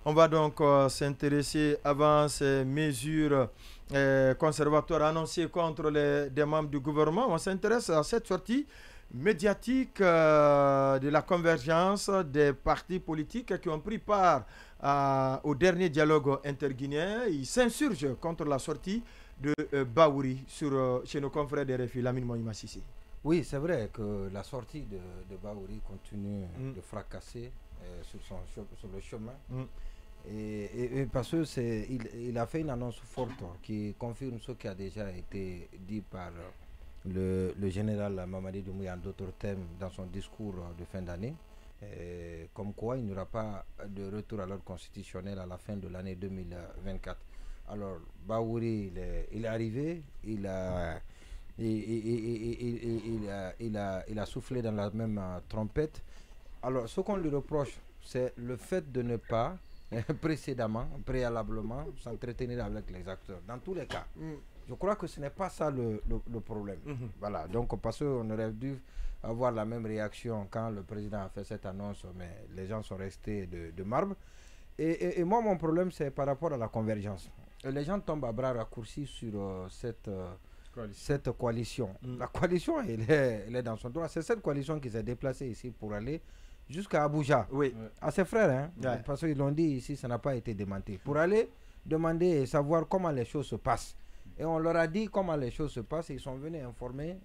On va donc s'intéresser avant ces mesures conservatoires annoncées contre des membres du gouvernement. On s'intéresse à cette sortie médiatique de la convergence des partis politiques qui ont pris part au dernier dialogue interguinéen. Ils s'insurgent contre la sortie de Baouri chez nos confrères de RFI, Lamine Moïma Sissi. Oui, c'est vrai que la sortie de Baouri continue de fracasser sur le chemin. Et parce qu'il a fait une annonce forte qui confirme ce qui a déjà été dit par le général Mamadi Doumbouya en d'autres thèmes dans son discours de fin d'année, comme quoi il n'y aura pas de retour à l'ordre constitutionnel à la fin de l'année 2024. Alors Baouri, il est arrivé, il a soufflé dans la même trompette. Alors ce qu'on lui reproche, c'est le fait de ne pas préalablement s'entretenir avec les acteurs. Dans tous les cas, je crois que ce n'est pas ça le problème. Voilà, donc parce qu'on aurait dû avoir la même réaction quand le président a fait cette annonce, mais les gens sont restés de marbre. Et moi, mon problème, c'est par rapport à la convergence. Les gens tombent à bras raccourcis sur cette coalition. La coalition, elle est dans son droit. C'est cette coalition qui s'est déplacée ici pour aller jusqu'à Abuja. Oui. À ses frères, parce qu'ils l'ont dit ici, ça n'a pas été démenti. Pour aller demander et savoir comment les choses se passent. Et on leur a dit comment les choses se passent et ils sont venus informer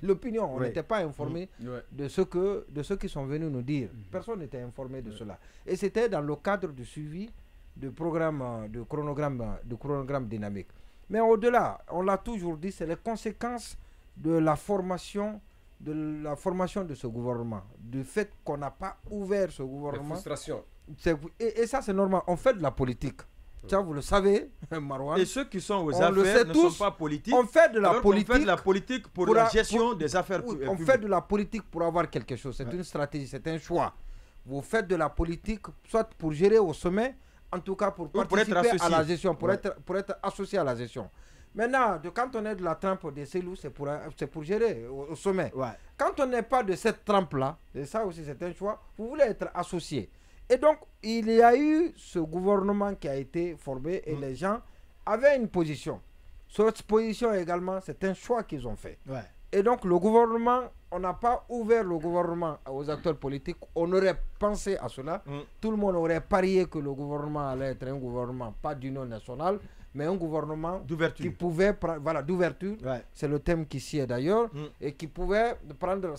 l'opinion. On n'était pas informé de ce qu'ils sont venus nous dire. Personne n'était informé de cela. Et c'était dans le cadre du suivi du chronogramme dynamique. Mais au-delà, on l'a toujours dit, c'est les conséquences de la formation de ce gouvernement, du fait qu'on n'a pas ouvert ce gouvernement. La frustration. Et ça, c'est normal. On fait de la politique. Ça, vous le savez, Marouane. Et ceux qui sont aux affaires ne sont pas politiques. On fait de la politique. On fait de la politique pour la gestion des affaires publiques. On fait de la politique pour avoir quelque chose. C'est une stratégie, c'est un choix. Vous faites de la politique, soit pour gérer au sommet, en tout cas pour participer à la gestion, pour être associé à la gestion. Maintenant, quand on est de la trempe des Célous, c'est pour gérer au sommet. Quand on n'est pas de cette trempe-là, et ça aussi c'est un choix, vous voulez être associé. Et donc, il y a eu ce gouvernement qui a été formé et les gens avaient une position. Cette position également, c'est un choix qu'ils ont fait. Et donc, le gouvernement, on n'a pas ouvert le gouvernement aux acteurs politiques. On aurait pensé à cela. Tout le monde aurait parié que le gouvernement allait être un gouvernement, pas d'union nationale, mais un gouvernement qui pouvait prendre, voilà, d'ouverture, c'est le thème qui s'y est d'ailleurs, et qui pouvait prendre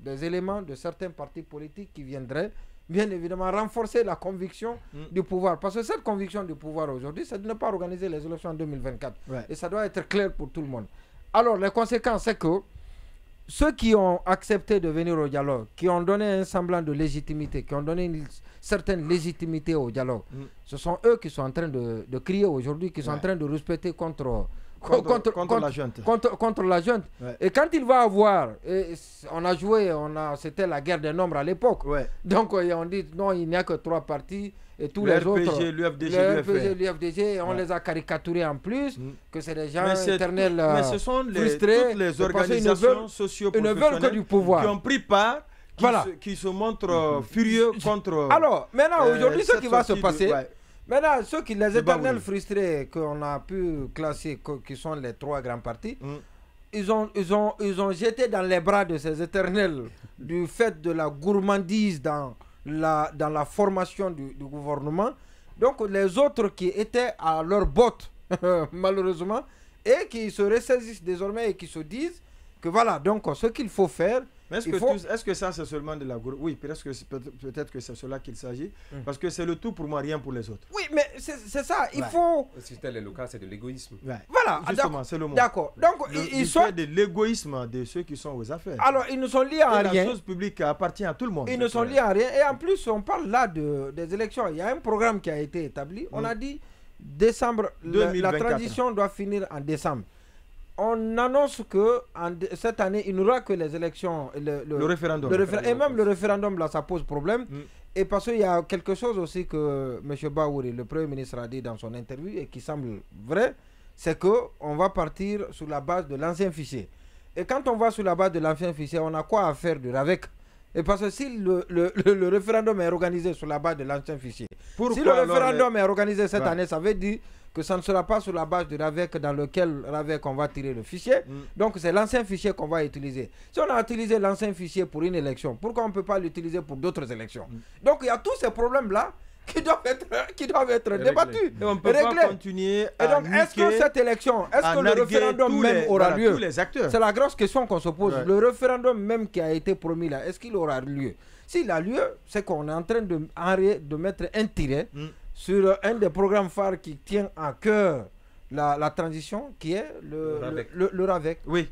des éléments de certains partis politiques qui viendraient bien évidemment renforcer la conviction du pouvoir. Parce que cette conviction du pouvoir aujourd'hui, c'est de ne pas organiser les élections en 2024. Et ça doit être clair pour tout le monde. Alors, les conséquences, c'est que ceux qui ont accepté de venir au dialogue, qui ont donné un semblant de légitimité, qui ont donné une certaine légitimité au dialogue, ce sont eux qui sont en train de crier aujourd'hui, qui sont en train de respecter contre la junte. Et quand il va avoir, c'était la guerre des nombres à l'époque. Donc on dit non, il n'y a que 3 partis et tous les autres, l'UFDG, l'UFDG, on les a caricaturés en plus, que c'est des gens éternels mais ce sont frustrés, toutes les organisations socio-professionnelles qui ont pris part, qui se montrent furieux contre... Alors, maintenant, aujourd'hui, ce qui va se passer... Maintenant, les éternels frustrés qu'on a pu classer, qui sont les 3 grands partis, ils ont jeté dans les bras de ces éternels du fait de la gourmandise dans la formation du gouvernement. Donc les autres qui étaient à leur botte, malheureusement, et qui se ressaisissent désormais et qui se disent que voilà, donc ce qu'il faut faire... Mais est-ce que ça c'est seulement de la gourmandise? Oui, peut-être que c'est cela qu'il s'agit, parce que c'est le tout pour moi, rien pour les autres. Oui, mais c'est ça, il faut... Si tel est le cas, c'est de l'égoïsme. Voilà, justement, c'est le mot. D'accord. Donc, ils sont de l'égoïsme de ceux qui sont aux affaires. Alors, ils ne sont liés à rien. La chose publique appartient à tout le monde. Ils ne sont liés à rien. Et en plus, on parle là des élections. Il y a un programme qui a été établi. On a dit décembre, la transition doit finir en décembre. On annonce que cette année, il n'y aura que les élections, le référendum. Et même le référendum, là, ça pose problème. Et parce qu'il y a quelque chose aussi que M. Baouri, le Premier ministre, a dit dans son interview et qui semble vrai, c'est qu'on va partir sur la base de l'ancien fichier. Et quand on va sur la base de l'ancien fichier, on a quoi à faire avec Et parce que si le référendum est organisé sur la base de l'ancien fichier, si le référendum est organisé cette année, ça veut dire que ça ne sera pas sur la base de RAVEC dans lequel RAVEC on va tirer le fichier. Donc c'est l'ancien fichier qu'on va utiliser. Si on a utilisé l'ancien fichier pour une élection, pourquoi on ne peut pas l'utiliser pour d'autres élections? Donc il y a tous ces problèmes-là qui doivent être débattus. Et on peut pas continuer à. Et donc, est-ce que cette élection, est-ce que le référendum même aura lieu? C'est la grosse question qu'on se pose. Le référendum même qui a été promis là, est-ce qu'il aura lieu? S'il a lieu, c'est qu'on est en train de mettre un tiret sur un des programmes phares qui tient à cœur la transition, qui est le RAVEC. Oui.